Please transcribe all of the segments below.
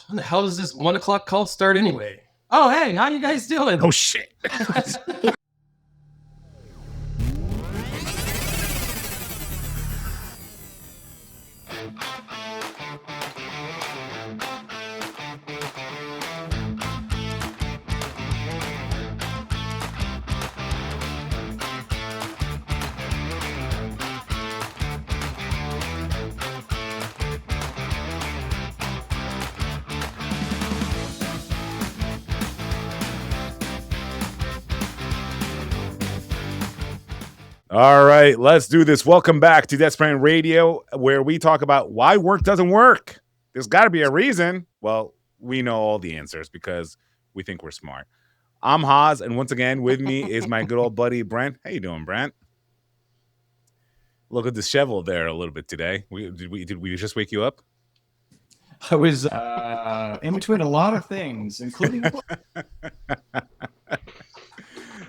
When the hell does this 1:00 call start anyway? Oh, hey, how you guys doing? Oh, shit. All right, let's do this. Welcome back to Desperate Radio, where we talk about why work doesn't work. There's got to be a reason. Well, we know all the answers because we think we're smart. I'm Haas, and once again, with me is my good old buddy Brent. How you doing, Brent? Look disheveled there a little bit today. Did we just wake you up? I was in between a lot of things, including.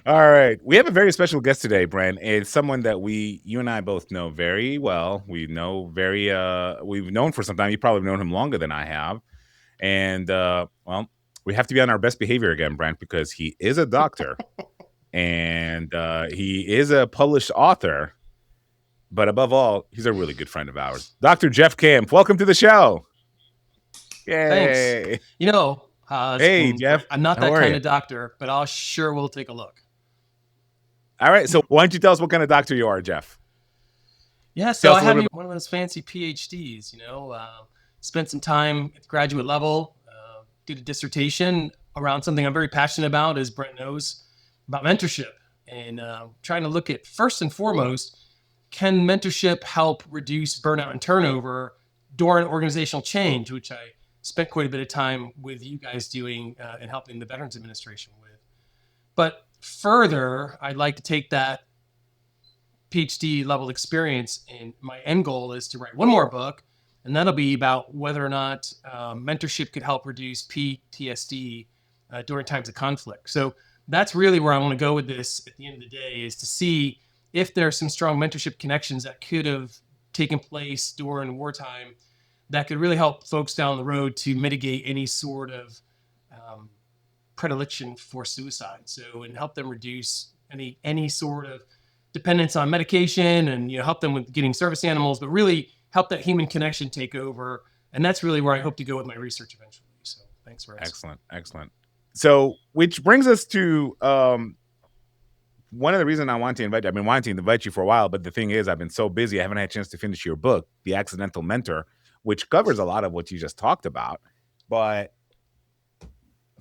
All right. We have a very special guest today, Brent. It's someone that you and I both know very well. We've known for some time. You've probably known him longer than I have. And, well, we have to be on our best behavior again, Brent, because he is a doctor and he is a published author. But above all, he's a really good friend of ours. Dr. Jeff Camp, welcome to the show. Yay. Thanks. Hey, Jeff. I'm not that kind of doctor, but I'll sure will take a look. All right. So why don't you tell us what kind of doctor you are, Jeff? Yeah, so I have one of those fancy PhDs, spent some time at the graduate level, did a dissertation around something I'm very passionate about, as Brent knows, about mentorship. And trying to look at, first and foremost, can mentorship help reduce burnout and turnover during organizational change, which I spent quite a bit of time with you guys doing and helping the Veterans Administration with. But further, I'd like to take that PhD level experience, and my end goal is to write one more book, and that'll be about whether or not mentorship could help reduce PTSD during times of conflict. So that's really where I want to go with this at the end of the day, is to see if there are some strong mentorship connections that could have taken place during wartime that could really help folks down the road to mitigate any sort of predilection for suicide. So, and help them reduce any sort of dependence on medication, and help them with getting service animals, but really help that human connection take over. And that's really where I hope to go with my research eventually. So thanks for asking. Excellent. So, which brings us to one of the reasons I want to invite you. I've been wanting to invite you for a while, but the thing is, I've been so busy, I haven't had a chance to finish your book, The Accidental Mentor, which covers a lot of what you just talked about. But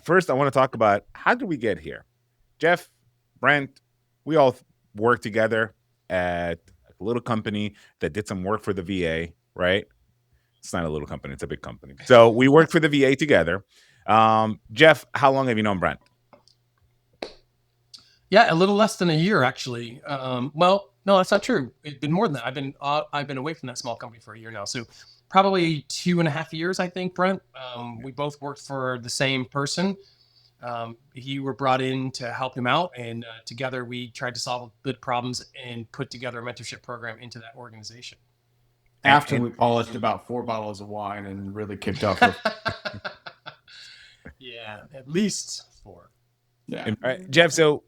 first, I want to talk about, how did we get here? Jeff, Brent, we all worked together at a little company that did some work for the VA, right? It's not a little company, it's a big company. So we worked for the VA together. Jeff, how long have you known Brent? Yeah, a little less than a year, actually. Well, no, that's not true. It's been more than that. I've been away from that small company for a year now. So probably 2.5 years, I think, Brent. We both worked for the same person. You were brought in to help him out, and together we tried to solve good problems and put together a mentorship program into that organization. After we polished about 4 bottles of wine and really kicked off. Yeah, at least 4. Yeah. All right, Jeff, so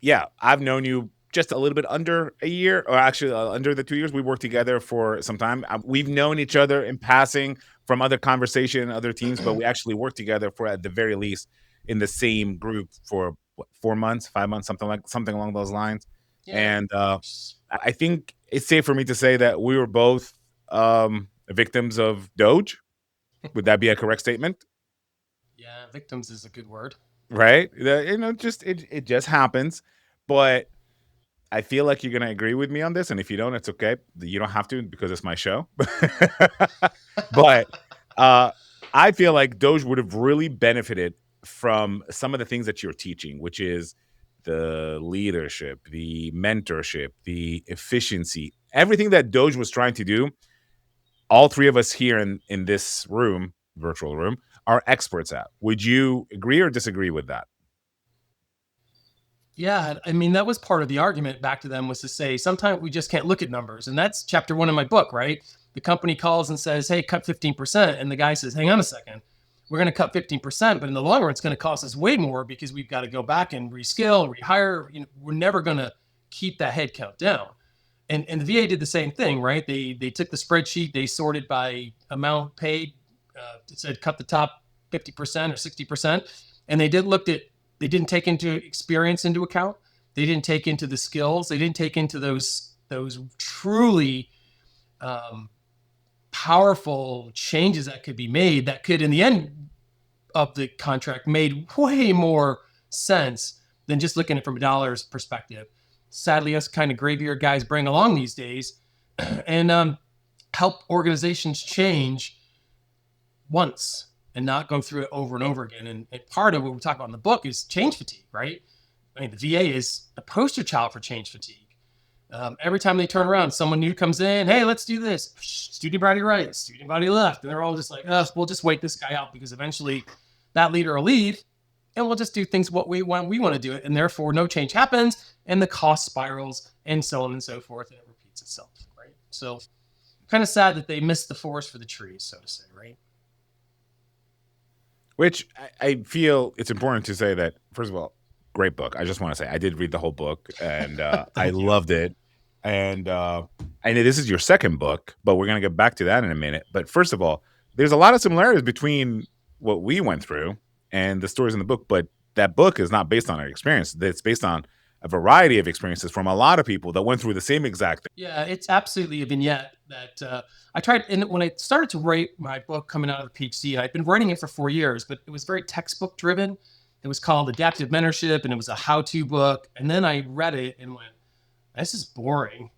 yeah, I've known you just a little bit under a year, or actually under the 2 years. We worked together for some time. We've known each other in passing from other conversation, other teams, but we actually worked together for, at the very least, in the same group for 4 months, 5 months, something along those lines. Yeah. And I think it's safe for me to say that we were both victims of Doge. Would that be a correct statement? Yeah, victims is a good word. Right? It just happens. But I feel like you're going to agree with me on this. And if you don't, it's okay. You don't have to, because it's my show. But I feel like Doge would have really benefited from some of the things that you're teaching, which is the leadership, the mentorship, the efficiency, everything that Doge was trying to do. All three of us here in this room, virtual room, are experts at. Would you agree or disagree with that? Yeah, I mean, that was part of the argument back to them, was to say, sometimes we just can't look at numbers. And that's chapter 1 of my book, right? The company calls and says, hey, cut 15%. And the guy says, hang on a second. we're going to cut 15%, but in the long run, it's going to cost us way more because we've got to go back and reskill, rehire. We're never going to keep that headcount down. And the VA did the same thing, right? They took the spreadsheet, they sorted by amount paid. It said cut the top 50% or 60%. And they didn't take into experience into account. They didn't take into the skills. They didn't take into those truly powerful changes that could be made that could, in the end of the contract, made way more sense than just looking at it from a dollar's perspective. Sadly, us kind of graveyard guys bring along these days and help organizations change once and not go through it over and over again. And part of what we talk about in the book is change fatigue, right? I mean, the VA is a poster child for change fatigue. Every time they turn around, someone new comes in, hey, let's do this. Student body right, student body left. And they're all just like, we'll just wait this guy out because eventually that leader will leave and we'll just do things what we want to do it. And therefore no change happens and the cost spirals and so on and so forth. And it repeats itself, right? So kind of sad that they missed the forest for the trees, so to say, right? Which I feel it's important to say that, first of all, great book. I just want to say I did read the whole book and I loved it. And I know this is your second book, but we're going to get back to that in a minute. But first of all, there's a lot of similarities between what we went through and the stories in the book. But that book is not based on our experience. It's based on a variety of experiences from a lot of people that went through the same exact thing. Yeah, it's absolutely a vignette that I tried. And when I started to write my book coming out of the PhD, I'd been writing it for 4 years, but it was very textbook driven. It was called Adaptive Mentorship, and it was a how-to book. And then I read it and went, this is boring.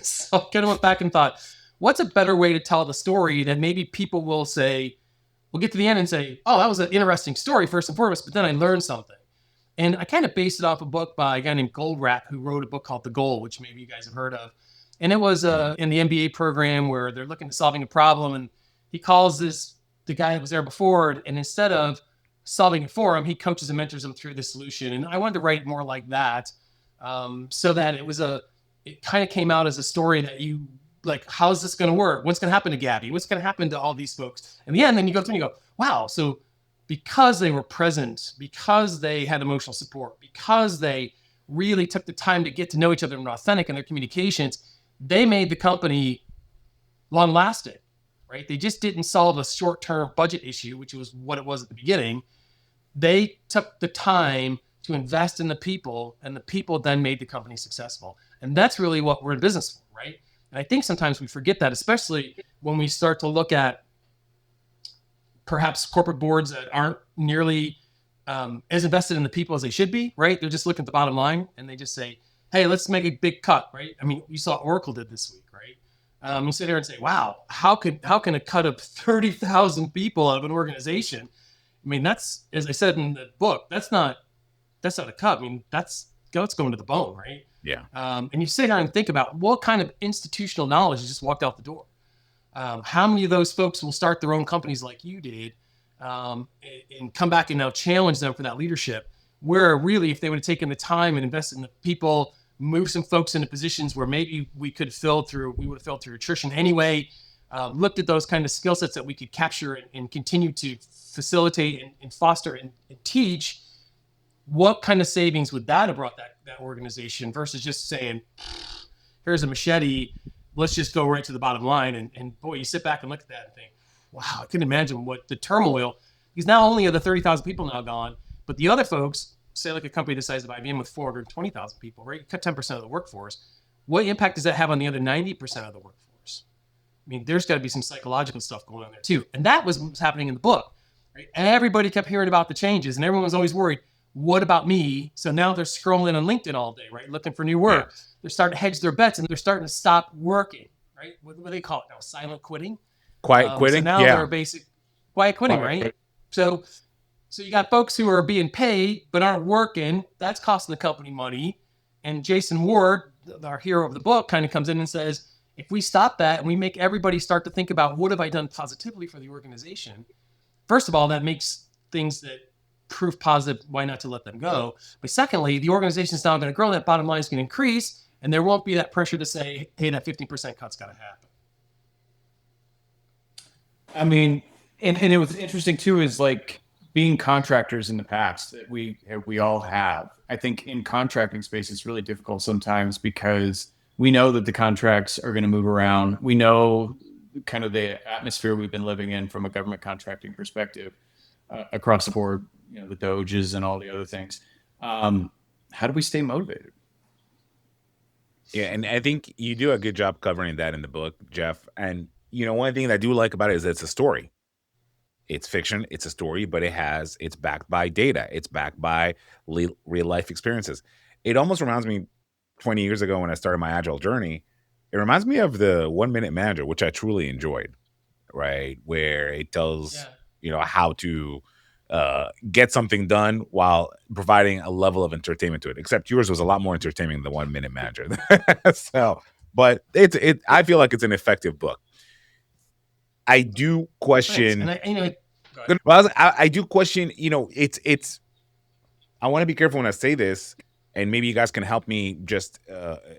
So I kind of went back and thought, what's a better way to tell the story that maybe people will say, we'll get to the end and say, oh, that was an interesting story first and foremost, but then I learned something. And I kind of based it off a book by a guy named Goldratt, who wrote a book called The Goal, which maybe you guys have heard of. And it was in the MBA program where they're looking at solving a problem. And he calls the guy that was there before, and instead of solving it for him, he coaches and mentors him through the solution. And I wanted to write more like that, so that it kind of came out as a story that you like, how's this going to work? What's going to happen to Gabby? What's going to happen to all these folks? In the end, then you go through and you go, wow. So because they were present, because they had emotional support, because they really took the time to get to know each other and were authentic in their communications, they made the company long lasting, right? They just didn't solve a short-term budget issue, which was what it was at the beginning. They took the time to invest in the people, and the people then made the company successful. And that's really what we're in business for, right? And I think sometimes we forget that, especially when we start to look at perhaps corporate boards that aren't nearly as invested in the people as they should be, right? They're just looking at the bottom line and they just say, hey, let's make a big cut, right? I mean, you saw Oracle did this week, right? You sit there and say, wow, how can a cut of 30,000 people out of an organization? I mean, that's, as I said in the book, that's not a cut. I mean, that's going to the bone, right? Yeah. And you sit there and think about what kind of institutional knowledge just walked out the door. How many of those folks will start their own companies like you did, and come back and now challenge them for that leadership, where really, if they would have taken the time and invested in the people, move some folks into positions where maybe we would have filled through attrition anyway, looked at those kind of skill sets that we could capture and continue to facilitate and foster and teach, what kind of savings would that have brought that organization versus just saying, here's a machete, let's just go right to the bottom line. And boy, you sit back and look at that and think, wow, I couldn't imagine what the turmoil, because not only are the 30,000 people now gone, but the other folks, say like a company the size of IBM with 420,000 people, right? You cut 10% of the workforce. What impact does that have on the other 90% of the workforce? I mean, there's got to be some psychological stuff going on there too. And that was what was happening in the book, right? Everybody kept hearing about the changes and everyone was always worried, what about me? So now they're scrolling on LinkedIn all day, right? Looking for new work. Yeah. They're starting to hedge their bets and they're starting to stop working, right? What do they call it now? Silent quitting? Quiet quitting? So now they're basic quiet quitting, right? So you got folks who are being paid but aren't working. That's costing the company money. And Jason Ward, our hero of the book, kind of comes in and says, if we stop that and we make everybody start to think about what have I done positively for the organization, first of all, that makes things that proof positive, why not to let them go? But secondly, the organization's now going to grow, that bottom line is going to increase, and there won't be that pressure to say, hey, that 15% cut's got to happen. I mean, And it was interesting too, is like being contractors in the past that we all have. I think in contracting space, it's really difficult sometimes because we know that the contracts are going to move around. We know kind of the atmosphere we've been living in from a government contracting perspective across the board, the doges and all the other things. How do we stay motivated? Yeah, and I think you do a good job covering that in the book, Jeff. And one thing that I do like about it is that it's a story. It's fiction, it's a story, but it's backed by data. It's backed by real life experiences. It almost reminds me 20 years ago when I started my Agile journey. It reminds me of the 1 Minute Manager, which I truly enjoyed, right? Where it tells, how to get something done while providing a level of entertainment to it. Except yours was a lot more entertaining than 1 Minute Manager. But I feel like it's an effective book. I do question. I do question. It's. I want to be careful when I say this, and maybe you guys can help me just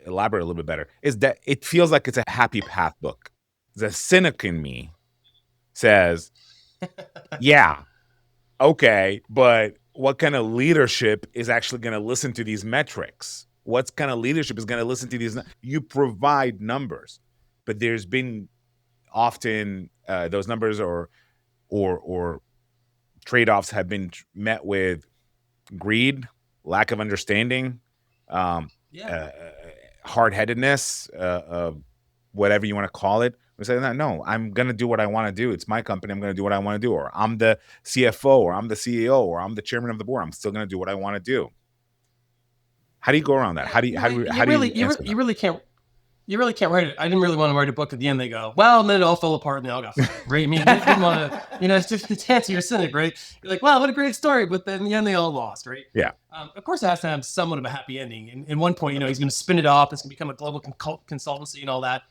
elaborate a little bit better. Is that it feels like it's a happy path book. The cynic in me says, "Yeah, okay, but what kind of leadership is actually going to listen to these metrics? What kind of leadership is going to listen to these? You provide numbers, but there's been often those numbers or trade-offs have been met with greed, lack of understanding, hard-headedness, whatever you want to call it. We say, no, I'm going to do what I want to do. It's my company. I'm going to do what I want to do. Or I'm the CFO, or I'm the CEO, or I'm the chairman of the board. I'm still going to do what I want to do. How do you go around that? You really can't write it. I didn't really want to write a book at the end. They go, well, and then it all fell apart and they all got fired, right? I mean, you didn't want to, it's just the answer. You're cynic, right? You're like, wow, what a great story. But then in the end, they all lost, right? Yeah. Of course, it has to have somewhat of a happy ending. And at one point, he's going to spin it off. It's going to become a global consultancy and all that.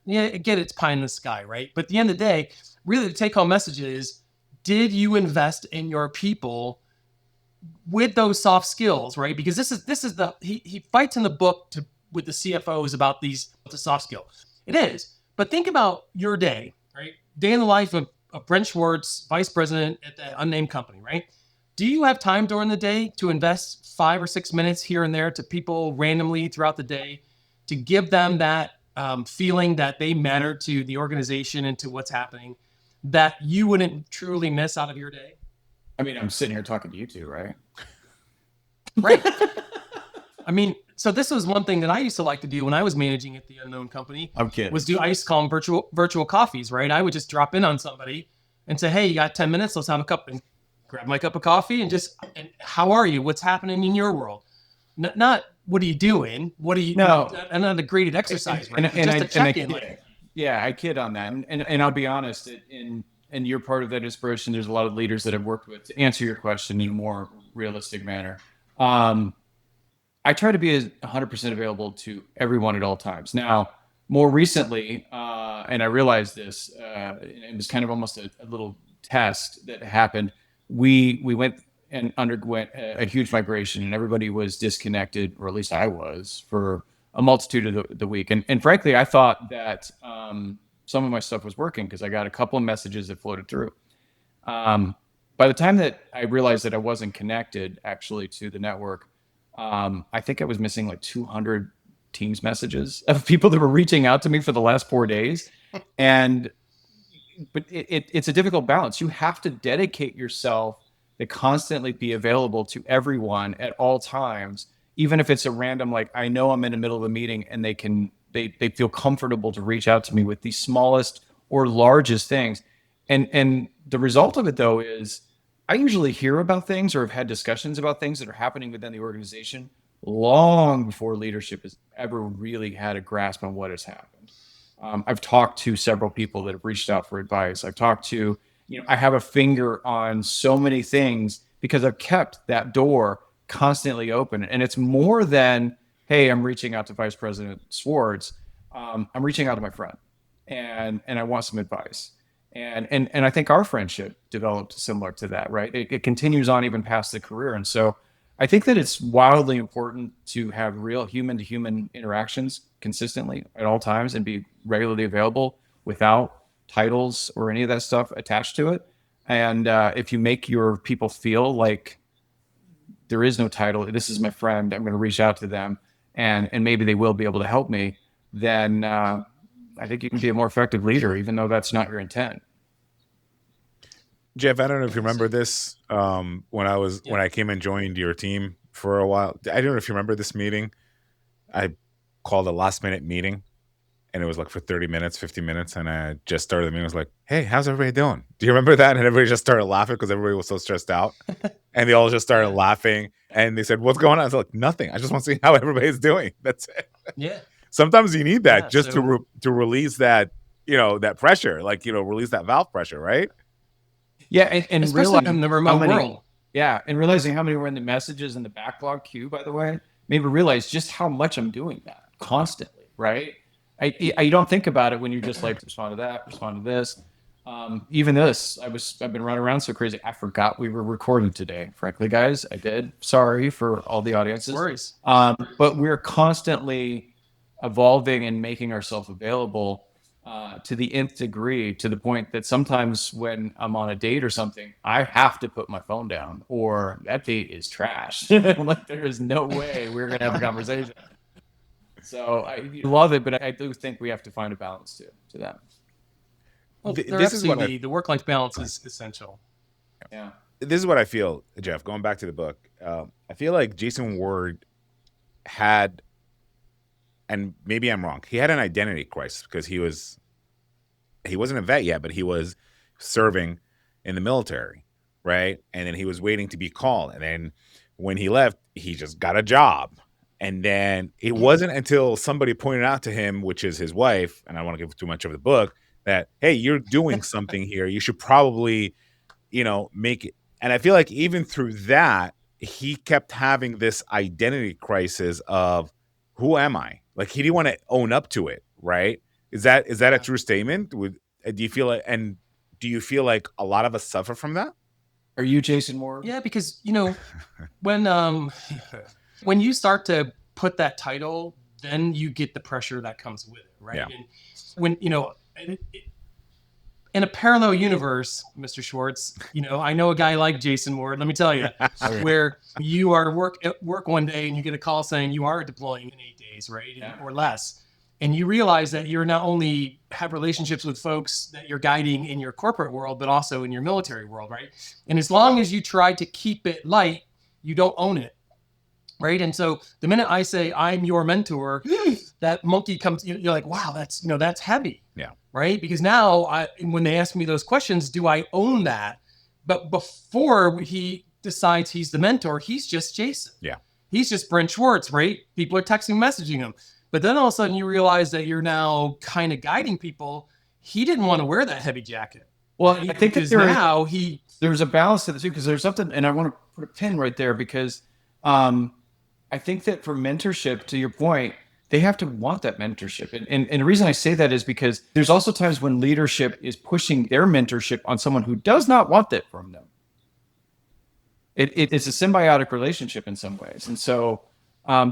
Yeah, I get it's pie in the sky, right? But at the end of the day, really the take-home message is, did you invest in your people with those soft skills, right? Because this is he fights in the book with the CFOs about the soft skill. It is, but think about your day, right? Day in the life of Brent Schwartz, vice president at the unnamed company, right? Do you have time during the day to invest 5 or 6 minutes here and there to people randomly throughout the day to give them that feeling that they matter to the organization and to what's happening that you wouldn't truly miss out of your day? I mean, I'm sitting here talking to you two, right? Right. I mean, so this was one thing that I used to like to do when I was managing at the unknown company. I'm kidding. I used to call them virtual coffees, right? I would just drop in on somebody and say, hey, you got 10 minutes? Let's have a cup, and grab my cup of coffee and how are you? What's happening in your world? Not what are you doing? What are you? No, not a graded exercise, right? I kid on that, and I'll be honest. And you're part of that inspiration. There's a lot of leaders that I've worked with to answer your question in a more realistic manner. I try to be 100% available to everyone at all times. Now, more recently, and I realized this, it was kind of almost a little test that happened. We went and underwent a huge migration, and everybody was disconnected, or at least I was, for a multitude of the week. And frankly, I thought that some of my stuff was working because I got a couple of messages that floated through. By the time that I realized that I wasn't connected actually to the network, I think I was missing like 200 Teams messages of people that were reaching out to me for the last 4 days. But it's a difficult balance. You have to dedicate yourself to constantly be available to everyone at all times, even if it's a random, like, I know I'm in the middle of a meeting and they feel comfortable to reach out to me with the smallest or largest things. And the result of it, though, is I usually hear about things or have had discussions about things that are happening within the organization long before leadership has ever really had a grasp on what has happened. I've talked to several people that have reached out for advice. I've talked to, I have a finger on so many things because I've kept that door constantly open. And it's more than, hey, I'm reaching out to Vice President Schwartz. I'm reaching out to my friend and I want some advice. And I think our friendship developed similar to that, right? It continues on even past the career. And so I think that it's wildly important to have real human to human interactions consistently at all times and be regularly available without titles or any of that stuff attached to it. And if you make your people feel like there is no title, this is my friend, I'm going to reach out to them, and maybe they will be able to help me, then I think you can be a more effective leader, even though that's not your intent. Jeff, I don't know if you remember this. When I came and joined your team for a while, I don't know if you remember this meeting. I called a last minute meeting, and it was like for 30 minutes, 50 minutes. And I just started the meeting. I was like, hey, how's everybody doing? Do you remember that? And everybody just started laughing because everybody was so stressed out. And they all just started laughing. And they said, what's going on? I was like, nothing. I just want to see how everybody's doing. That's it. Yeah. Sometimes you need that to release that, that pressure, like, release that valve pressure, right? Yeah. And especially in the remote world. Yeah. And realizing how many were in the messages in the backlog queue, by the way, made me realize just how much I'm doing that constantly, right? I don't think about it when you're just like, respond to that, respond to this. Even this, I've been running around so crazy. I forgot we were recording today. Frankly, guys, I did. Sorry for all the audiences. Worries. But we're constantly evolving and making ourselves available to the nth degree, to the point that sometimes when I'm on a date or something, I have to put my phone down, or that date is trash. Like, there is no way we're going to have a conversation. So I love it, but I do think we have to find a balance to that. Well, the work-life balance is essential. Yeah. This is what I feel, Jeff, going back to the book. I feel like Jason Ward had, and maybe I'm wrong, he had an identity crisis because he wasn't a vet yet, but he was serving in the military, right? And then he was waiting to be called. And then when he left, he just got a job. And then it wasn't until somebody pointed out to him, which is his wife, and I don't want to give too much of the book, that, hey, you're doing something here. You should probably, make it. And I feel like even through that, he kept having this identity crisis of, who am I? Like, he didn't want to own up to it, right? Is that a true statement? Do you feel like a lot of us suffer from that? Are you Jason Ward? Yeah, because when you start to put that title, then you get the pressure that comes with it, right? Yeah. And when in a parallel universe, Mr. Schwartz, I know a guy like Jason Ward. Let me tell you, where you are at work one day and you get a call saying you are deploying in 8 days, right, or less, and you realize that you're not only have relationships with folks that you're guiding in your corporate world, but also in your military world, right? And as long as you try to keep it light, you don't own it. Right. And so the minute I say I'm your mentor, that monkey comes, you're like, wow, that's heavy. Yeah. Right. Because now when they ask me those questions, do I own that? But before he decides he's the mentor, he's just Jason. Yeah. He's just Brent Schwartz. Right. People are texting, messaging him. But then all of a sudden you realize that you're now kind of guiding people. He didn't want to wear that heavy jacket. Well, I think that there's a balance to this too, because there's something, and I want to put a pin right there, because I think that for mentorship, to your point, they have to want that mentorship. And the reason I say that is because there's also times when leadership is pushing their mentorship on someone who does not want that from them. It's a symbiotic relationship in some ways. And so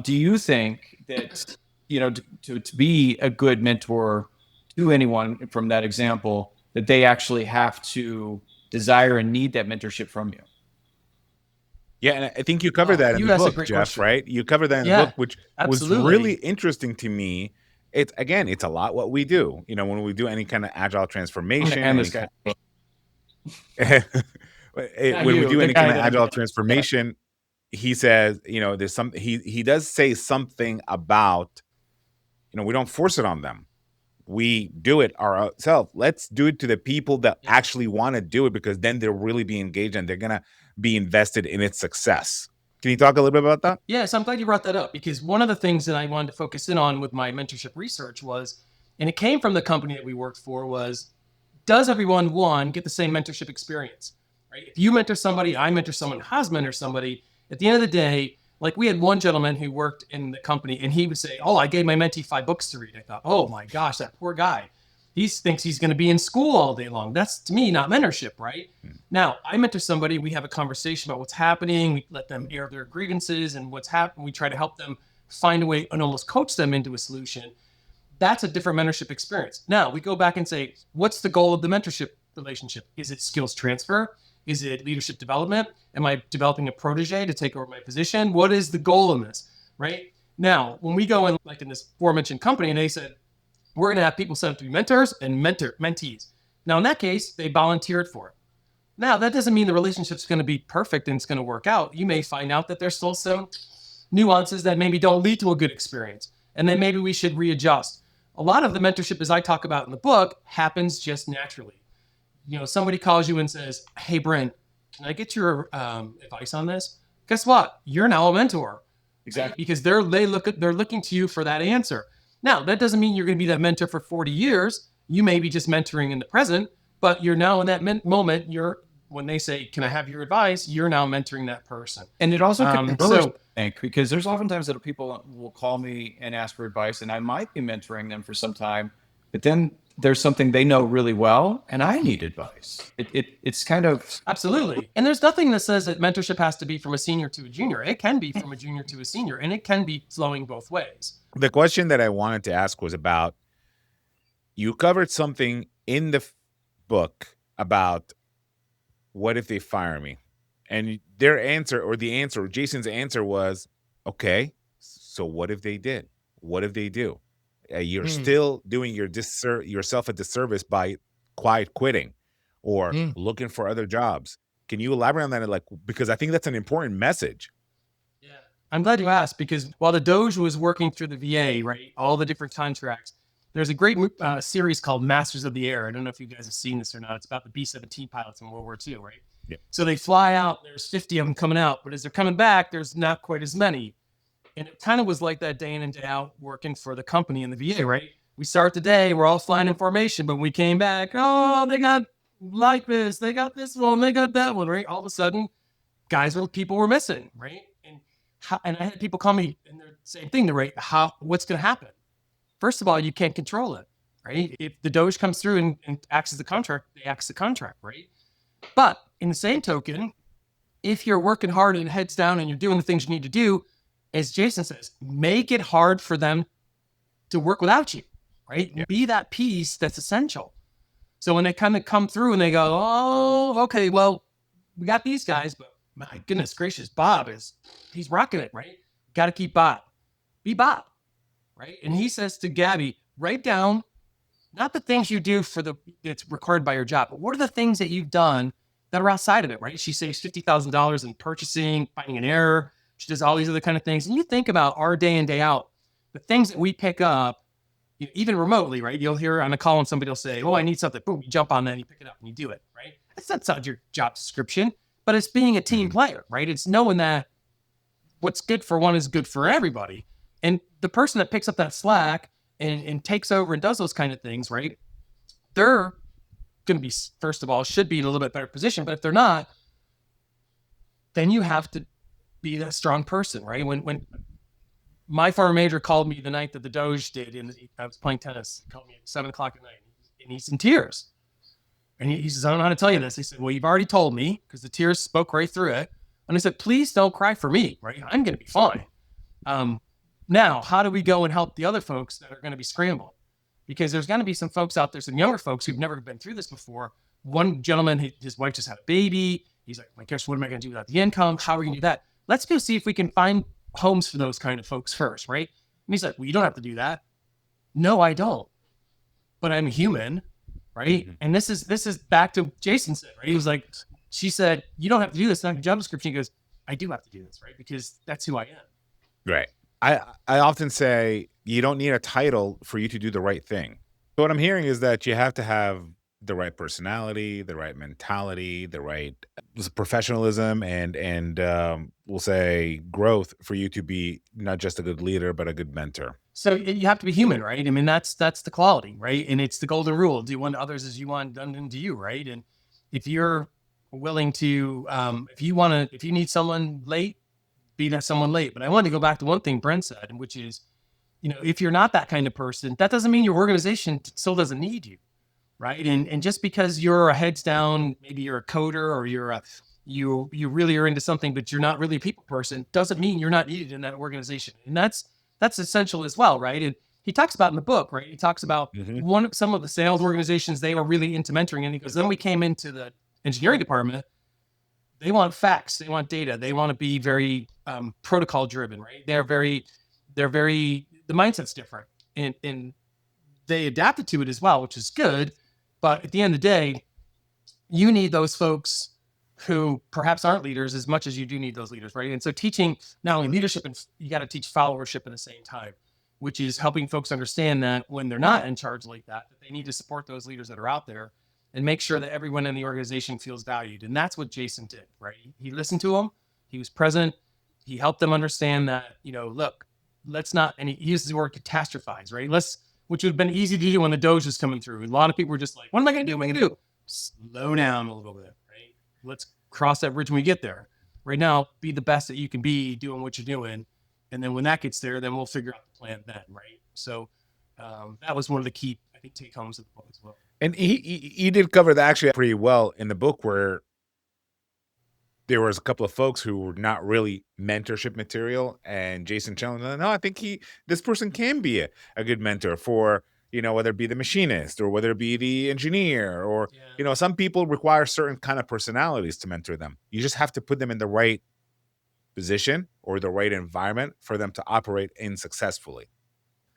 do you think that, to be a good mentor to anyone from that example, that they actually have to desire and need that mentorship from you? Yeah, and I think you covered that in the book, Jeff, question. right? You covered that in the book, which was really interesting to me. It's a lot what we do. When we do any kind of agile transformation. When we do any kind of agile transformation, he says, there's some. He does say something about, we don't force it on them. We do it ourselves. Let's do it to the people that actually want to do it, because then they'll really be engaged and they're going to be invested in its success. Can you talk a little bit about that? Yes, I'm glad you brought that up, because one of the things that I wanted to focus in on with my mentorship research was, and it came from the company that we worked for, was, does everyone, get the same mentorship experience? Right? If you mentor somebody, I mentor someone, Haas mentor somebody, at the end of the day, like we had one gentleman who worked in the company and he would say, oh, I gave my mentee 5 books to read. I thought, oh my gosh, that poor guy. He thinks he's going to be in school all day long. That's, to me, not mentorship, right? Now, I mentor somebody, we have a conversation about what's happening. We let them air their grievances and what's happening. We try to help them find a way and almost coach them into a solution. That's a different mentorship experience. Now, we go back and say, what's the goal of the mentorship relationship? Is it skills transfer? Is it leadership development? Am I developing a protege to take over my position? What is the goal in this, right? Now, when we go in, like in this aforementioned company, and they said, we're going to have people set up to be mentors and mentees. Now, in that case, they volunteered for it. Now, that doesn't mean the relationship's going to be perfect and it's going to work out. You may find out that there's still some nuances that maybe don't lead to a good experience. And then maybe we should readjust. A lot of the mentorship, as I talk about in the book, happens just naturally. You know, somebody calls you and says, hey, Brent, can I get your advice on this? Guess what? You're now a mentor. Exactly. Because they're looking to you for that answer. Now, that doesn't mean you're going to be that mentor for 40 years. You may be just mentoring in the present, but you're now in that moment, when they say, can I have your advice? You're now mentoring that person. And it also can converge, I think, because there's oftentimes that people will call me and ask for advice, and I might be mentoring them for some time, but then there's something they know really well, and I need advice. It's kind of... Absolutely. And there's nothing that says that mentorship has to be from a senior to a junior. It can be from a junior to a senior, and it can be flowing both ways. The question that I wanted to ask was about, you covered something in the book about what if they fire me? And their answer, or Jason's answer was, okay, so what if they did? What if they do? You're still doing yourself a disservice by quiet quitting or looking for other jobs. Can you elaborate on that? Like, because I think that's an important message. Yeah, I'm glad you asked, because while the Doge was working through the VA, right, all the different contracts, there's a great series called Masters of the Air. I don't know if you guys have seen this or not. It's about the B-17 pilots in World War II, right? Yeah. So they fly out, there's 50 of them coming out, but as they're coming back, there's not quite as many. And it kind of was like that day in and day out working for the company in the VA, right? We start the day, we're all flying in formation, but when we came back, oh, they got like this, they got this one, they got that one, right? All of a sudden, people were missing, right? And I had people call me and they're same thing, right? What's going to happen? First of all, you can't control it, right? If the Doge comes through and acts as the contract, they act as the contract, right? But in the same token, if you're working hard and heads down and you're doing the things you need to do, as Jason says, make it hard for them to work without you, right? Yeah. Be that piece that's essential. So when they kind of come through and they go, oh, okay, well, we got these guys, but my goodness gracious, he's rocking it, right? Got to keep Bob. Be Bob, right? And he says to Gabby, write down not the things you do that's required by your job, but what are the things that you've done that are outside of it, right? She saves $50,000 in purchasing, finding an error. She does all these other kind of things. And you think about our day in, day out, the things that we pick up, even remotely, right? You'll hear on a call and somebody will say, oh, I need something. Boom, you jump on that and you pick it up and you do it, right? That's not your job description, but it's being a team player, right? It's knowing that what's good for one is good for everybody. And the person that picks up that slack and takes over and does those kind of things, right? They're going to be, first of all, should be in a little bit better position. But if they're not, then you have to be that strong person, right? When my former manager called me the night that the Doge did, and I was playing tennis, he called me at 7:00 at night, and he's in tears. And he says, I don't know how to tell you this. He said, well, you've already told me, because the tears spoke right through it. And I said, please don't cry for me, right? I'm going to be fine. Now, how do we go and help the other folks that are going to be scrambling? Because there's going to be some folks out there, some younger folks who've never been through this before. One gentleman, his wife just had a baby. He's like, my gosh, what am I going to do without the income? How are we going to do that? Let's go see if we can find homes for those kind of folks first, right? And he's like, well, you don't have to do that. No, I don't. But I'm human, right? Mm-hmm. And this is back to Jason said, right? He was like, she said, you don't have to do this. It's not your job description. He goes, I do have to do this, right? Because that's who I am. Right. I often say you don't need a title for you to do the right thing. So what I'm hearing is that you have to have the right personality, the right mentality, the right professionalism, and we'll say growth for you to be not just a good leader, but a good mentor. So you have to be human, right? I mean, that's the quality, right? And it's the golden rule: do unto others as you want done unto you, right? And if you're willing to, if you need someone late, be that someone late. But I wanted to go back to one thing Brent said, which is, if you're not that kind of person, that doesn't mean your organization still doesn't need you, right? And just because you're a heads down, maybe you're a coder or you really are into something, but you're not really a people person, doesn't mean you're not needed in that organization. And that's essential as well, right? And he talks about in the book, right? He talks about some of the sales organizations, they were really into mentoring. And he goes, then we came into the engineering department. They want facts. They want data. They want to be very protocol driven, right? The mindset's different. And they adapted to it as well, which is good. But at the end of the day, you need those folks who perhaps aren't leaders as much as you do need those leaders, right? And so teaching not only leadership, and you got to teach followership at the same time, which is helping folks understand that when they're not in charge like that they need to support those leaders that are out there and make sure that everyone in the organization feels valued. And that's what Jason did, right? He listened to them. He was present. He helped them understand that, look, let's not, and he used the word catastrophize, right? Which would have been easy to do when the Doge was coming through. A lot of people were just like, what am I going to do? What am I going to do? Slow down a little bit, right? Let's cross that bridge when we get there. Right now, be the best that you can be doing what you're doing. And then when that gets there, then we'll figure out the plan then, right? So that was one of the key, I think, take homes of the book as well. And he did cover that actually pretty well in the book, where there was a couple of folks who were not really mentorship material, and Jason challenged them. No, I think this person can be a good mentor for, whether it be the machinist or whether it be the engineer or, some people require certain kind of personalities to mentor them. You just have to put them in the right position or the right environment for them to operate in successfully.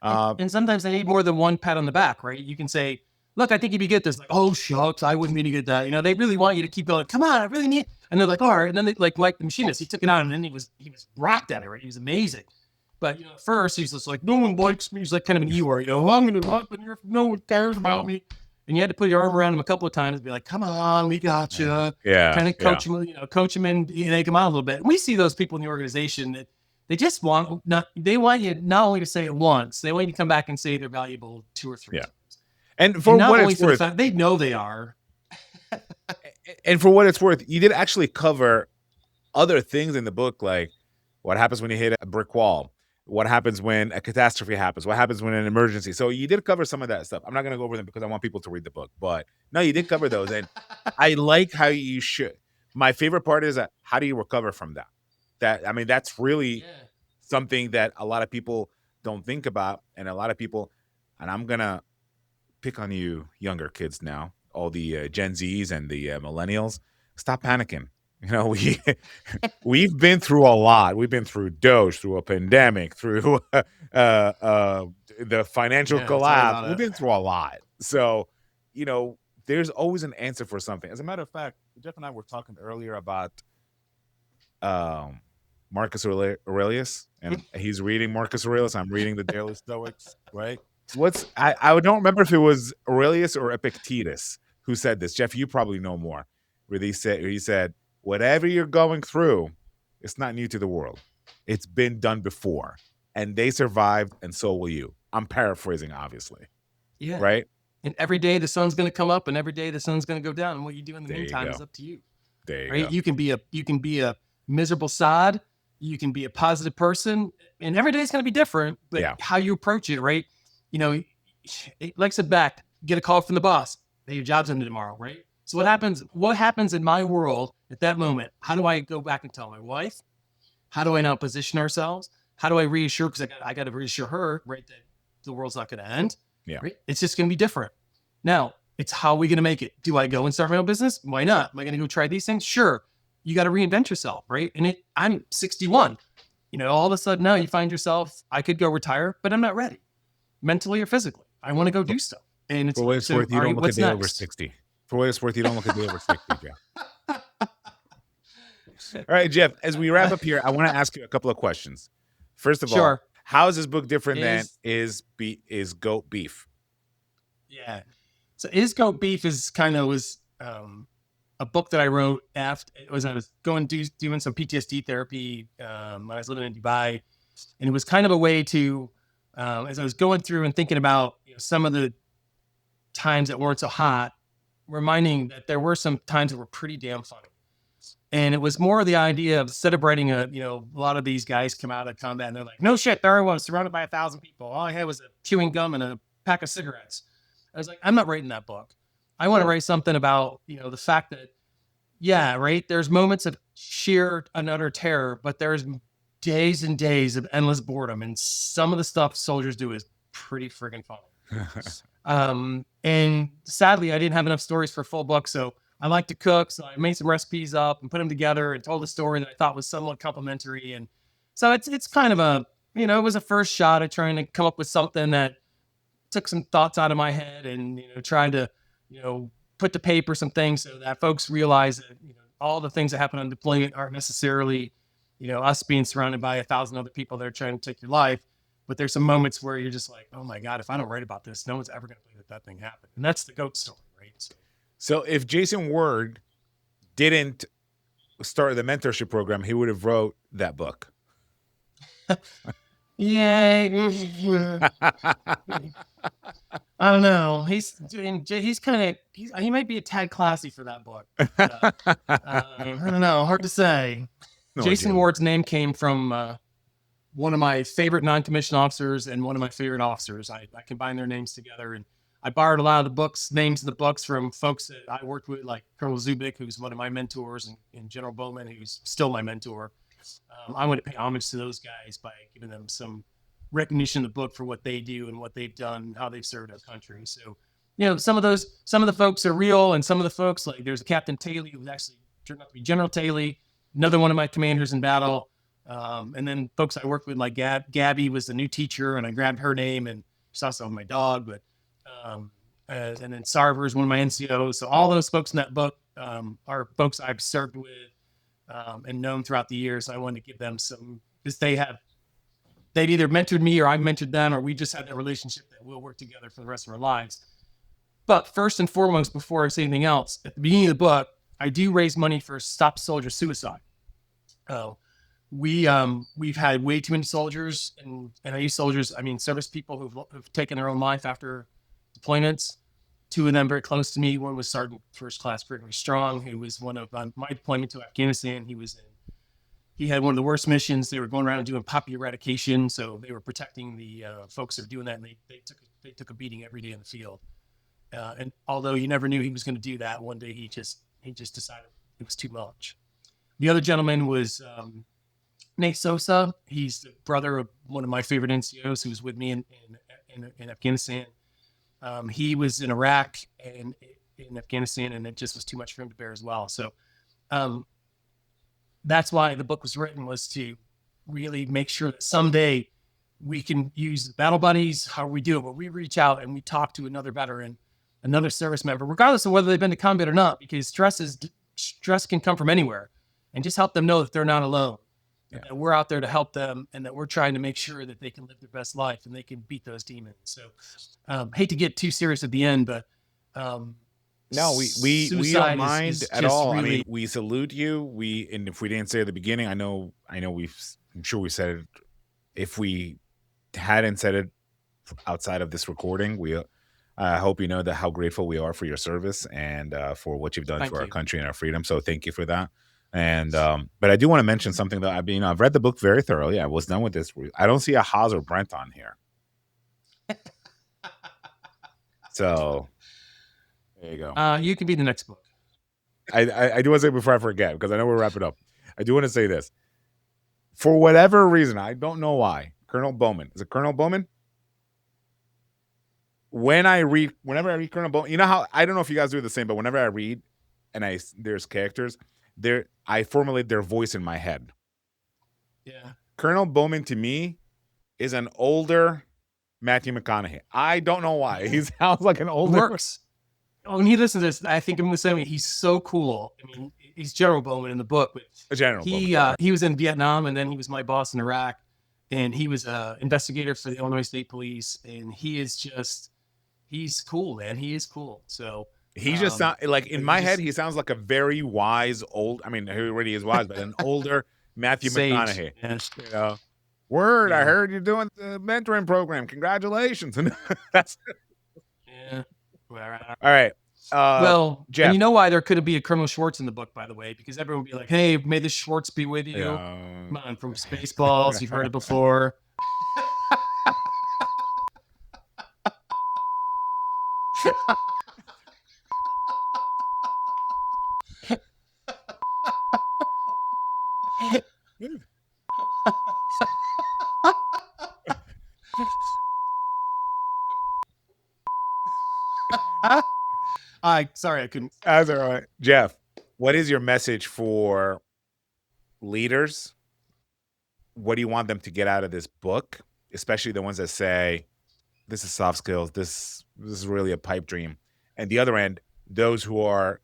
And sometimes they need more than one pat on the back, right? You can say, look, I think you'd be good at this. Like, oh, shucks, I wouldn't mean to get that. They really want you to keep going, come on, I really need. And they're like, all right. And then they like the machinist, he took it out and then he was rocked at it, right? He was amazing. But, at first he's just like, no one likes me. He's like kind of an Eeyore, I'm going to up in here. No one cares about me. And you had to put your arm around him a couple of times and be like, come on, we got you. Yeah. Kind of coach him and take him out a little bit. And we see those people in the organization that they just want you not only to say it once, they want you to come back and say they're valuable 2 or 3 times. And for what it's worth, they know they are. And for what it's worth, you did actually cover other things in the book, like what happens when you hit a brick wall, what happens when a catastrophe happens, what happens when an emergency. So you did cover some of that stuff. I'm not going to go over them because I want people to read the book, but no, you did cover those. And I like how you should. My favorite part is how do you recover from that? That's really something that a lot of people don't think about. And a lot of people, and I'm going to pick on you younger kids now, all the Gen Zs and the millennials, stop panicking. We've been through a lot. We've been through Doge, through a pandemic, through the financial collapse. We've been through a lot. So, there's always an answer for something. As a matter of fact, Jeff and I were talking earlier about Marcus Aurelius, and he's reading Marcus Aurelius. I'm reading the Daily Stoics, right? I don't remember if it was Aurelius or Epictetus who said this. Jeff, you probably know more. Where he said, whatever you're going through, it's not new to the world. It's been done before, and they survived, and so will you. I'm paraphrasing, obviously. Yeah. Right. And every day the sun's going to come up, and every day the sun's going to go down. And what you do in the meantime is up to you. There you right? go. You can be a miserable sod. You can be a positive person, and every day is going to be different. But how you approach it, right? Like I said, get a call from the boss. Hey, your job's ended tomorrow, right? So what happens in my world at that moment? How do I go back and tell my wife? How do I now position ourselves? How do I reassure? Because I got to reassure her, right, that the world's not going to end. Yeah. Right? It's just going to be different. Now, it's how are we going to make it? Do I go and start my own business? Why not? Am I going to go try these things? Sure. You got to reinvent yourself, right? And I'm 61. All of a sudden now you find yourself, I could go retire, but I'm not ready, mentally or physically. I want to go do stuff. And it's for what it's worth, you don't look a day over 60. For what it's worth, you don't look a day over 60, Jeff. All right, Jeff, as we wrap up here, I want to ask you a couple of questions. First of all, how is this book different than Is Goat Beef? Yeah. So Is Goat Beef was a book that I wrote after I was going doing some PTSD therapy when I was living in Dubai. And it was kind of a way to, as I was going through and thinking about some of the times that weren't so hot, reminding that there were some times that were pretty damn funny. And it was more the idea of, instead of writing a lot of these guys come out of combat and they're like, no shit, there I was surrounded by 1,000 people. All I had was a chewing gum and a pack of cigarettes. I was like, I'm not writing that book. I want to write something about, the fact that, right, there's moments of sheer and utter terror, but there's days and days of endless boredom. And some of the stuff soldiers do is pretty friggin' funny. And sadly, I didn't have enough stories for a full book. So I like to cook. So I made some recipes up and put them together and told a story that I thought was somewhat complimentary. And so it's kind of a, it was a first shot at trying to come up with something that took some thoughts out of my head and, trying to, put to paper some things so that folks realize that, all the things that happen on deployment aren't necessarily, us being surrounded by 1,000 other people that are trying to take your life. But there's some moments where you're just like, oh my God, if I don't write about this, no one's ever going to believe that thing happened. And that's the GOAT story, right? So if Jason Ward didn't start the mentorship program, he would have wrote that book. Yeah. I don't know. He might be a tad classy for that book. But, I don't know. Hard to say. No, Jason Ward's name came from one of my favorite non-commissioned officers and one of my favorite officers. I combined their names together, and I borrowed a lot of the names of the books from folks that I worked with, like Colonel Zubik, who's one of my mentors, and General Bowman, who's still my mentor. I want to pay homage to those guys by giving them some recognition in the book for what they do and what they've done, how they've served our country. So, some of the folks are real, and some of the folks, like there's a Captain Taylor who actually turned out to be General Taylor, another one of my commanders in battle. And then folks I worked with, like Gabby was the new teacher, and I grabbed her name, and she's also my dog. But and then Sarver is one of my NCOs. So all those folks in that book are folks I've served with and known throughout the years. I wanted to give them some, because they've either mentored me or I've mentored them, or we just had that relationship that we'll work together for the rest of our lives. But first and foremost, before I say anything else, at the beginning of the book, I do raise money for Stop Soldier Suicide. We've had way too many soldiers, and I use soldiers, I mean service people who've taken their own life after deployments. Two of them very close to me. One was Sergeant First Class Gregory Strong, who was one of my deployment to Afghanistan. He had one of the worst missions. They were going around doing poppy eradication, so they were protecting the folks that were doing that, and they took a beating every day in the field. And although you never knew he was going to do that, one day he just decided it was too much. The other gentleman was Nate Sosa. He's the brother of one of my favorite NCOs who was with me in Afghanistan. He was in Iraq and in Afghanistan, and it just was too much for him to bear as well. So that's why the book was written, was to really make sure that someday we can use battle buddies, how we do it, but we reach out and we talk to another veteran, another service member, regardless of whether they've been to combat or not, because stress can come from anywhere, and just help them know that they're not alone. Yeah. That we're out there to help them, and that we're trying to make sure that they can live their best life and they can beat those demons. So hate to get too serious at the end, but no, we don't mind at all. Really, I mean, we salute you. And if we didn't say it at the beginning, I'm sure we said it. If we hadn't said it outside of this recording, I hope you know that how grateful we are for your service and for what you've done for our country and our freedom. So thank you for that. And but I do want to mention something that I've read the book very thoroughly. I was done with this. I don't see a Haas or Brent on here. So there you go. You can be the next book. I do want to say before I forget, because I know we're wrapping up. I do want to say this. For whatever reason, I don't know why, Colonel Bowman. Is it Colonel Bowman? Whenever I read Colonel Bowman, you know how, I don't know if you guys do the same, but whenever I read and there's characters, I formulate their voice in my head. Yeah. Colonel Bowman to me is an older Matthew McConaughey. I don't know why. He sounds like an older. Works. When he listens to this, I think I'm the same way. He's so cool. I mean, he's General Bowman in the book, but he was in Vietnam, and then he was my boss in Iraq, and he was an investigator for the Illinois State Police, and he's cool, man. He is cool. So he just sounds like, in my head, he sounds like a very wise old. I mean, he already is wise, but an older Matthew McConaughey. Yes. You know, word. Yeah. I heard you're doing the mentoring program. Congratulations. And that's. Yeah. All right. Well, Jeff. And you know why there couldn't be a Colonel Schwartz in the book, by the way, because everyone would be like, "Hey, may the Schwartz be with you." Come on, from Spaceballs, you've heard it before. Sorry, I couldn't. That's all right. Jeff, what is your message for leaders? What do you want them to get out of this book, especially the ones that say, this is soft skills, this is really a pipe dream? And the other end, those who are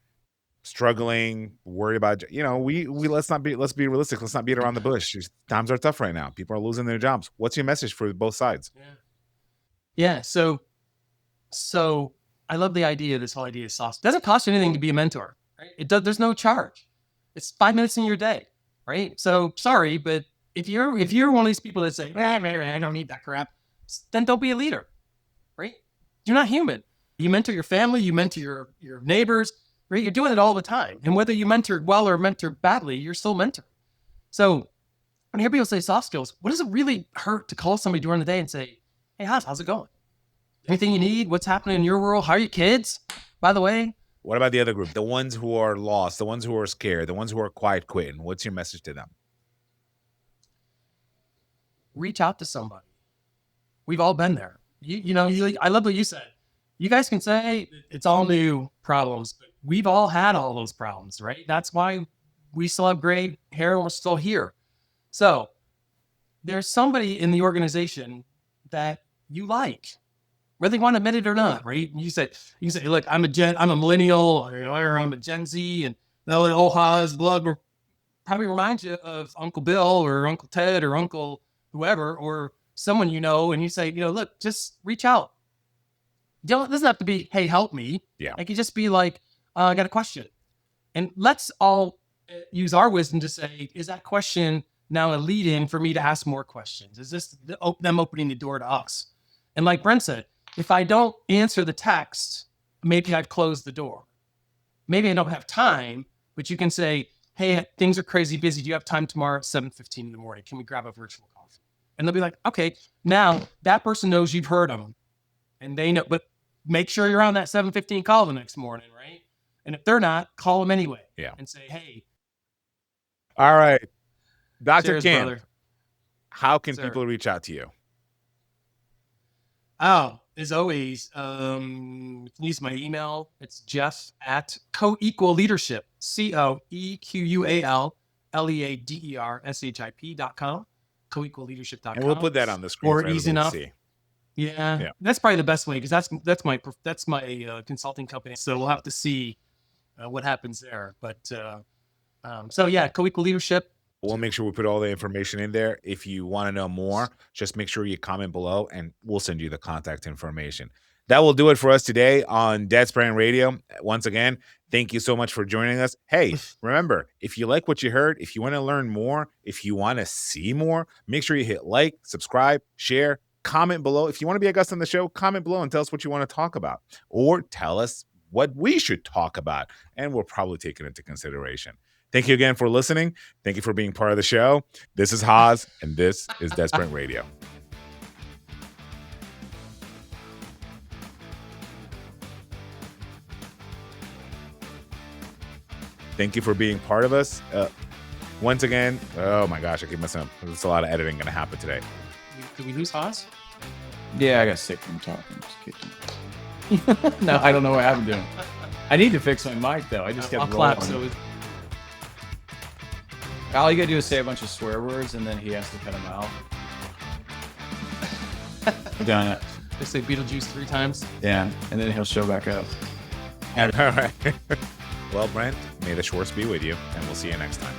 struggling, worried about, let's be realistic. Let's not beat around the bush. Times are tough right now. People are losing their jobs. What's your message for both sides? Yeah. So I love the idea. This whole idea of soft. It doesn't cost you anything to be a mentor, right? It does. There's no charge. It's 5 minutes in your day, right? So sorry, but if you're one of these people that say, I don't need that crap, then don't be a leader, right? You're not human. You mentor your family, you mentor your neighbors, right? You're doing it all the time. And whether you mentor well or mentor badly, you're still mentor. So when I hear people say soft skills, what does it really hurt to call somebody during the day and say, hey, how's it going? Anything you need? What's happening in your world? How are your kids, by the way? What about the other group? The ones who are lost, the ones who are scared, the ones who are quiet quitting. What's your message to them? Reach out to somebody. We've all been there. I love what you said. You guys can say it's all new problems, but we've all had all those problems, right? That's why we still have great hair and we're still here. So there's somebody in the organization that you like, whether you want to admit it or not, right? You say, look, I'm a millennial, or I'm a Gen Z, and old Haas blood will probably remind you of Uncle Bill or Uncle Ted or Uncle whoever, or someone and you say, look, just reach out. It doesn't have to be, hey, help me. Yeah. It could just be like, I got a question. And let's all use our wisdom to say, is that question now a lead in for me to ask more questions? Is this them opening the door to us? And like Brent said, if I don't answer the text, maybe I've closed the door. Maybe I don't have time, but you can say, hey, things are crazy busy. Do you have time tomorrow at 7:15 in the morning? Can we grab a virtual coffee? And they'll be like, okay, now that person knows you've heard them and they know, but make sure you're on that 7:15 call the next morning, right? And if they're not, call them anyway. Yeah. And say, hey. All right. Dr. Cheers, Kim, brother. how can people reach out to you? Oh, as always, you can use my email. It's Jeff@coequal leadership, COEQUALLEADERSHIP.com, coequalleadership.com. And we'll put that on the screen. Or easy enough. Yeah, that's probably the best way because that's my consulting company. So we'll have to see what happens there. But coequal leadership. We'll make sure we put all the information in there. If you want to know more, just make sure you comment below and we'll send you the contact information. That will do it for us today on Dad's Brand Radio. Once again, thank you so much for joining us. Hey, remember, if you like what you heard, if you want to learn more, if you want to see more, make sure you hit like, subscribe, share, comment below. If you want to be a guest on the show, comment below and tell us what you want to talk about, or tell us what we should talk about, and we'll probably take it into consideration. Thank you again for listening. Thank you for being part of the show. This is Haas, and this is Dad's Brand Radio. Thank you for being part of us. Once again, oh my gosh, I keep messing up. There's a lot of editing going to happen today. Did we lose Haas? Yeah, I got sick from talking. Just kidding. No, I don't know what happened to him. I need to fix my mic though. I just kept rolling. All you gotta do is say a bunch of swear words, and then he has to cut them out. I've done it. They say Beetlejuice 3 times. Yeah, and then he'll show back up. All right. Well, Brent, may the Schwartz be with you, and we'll see you next time.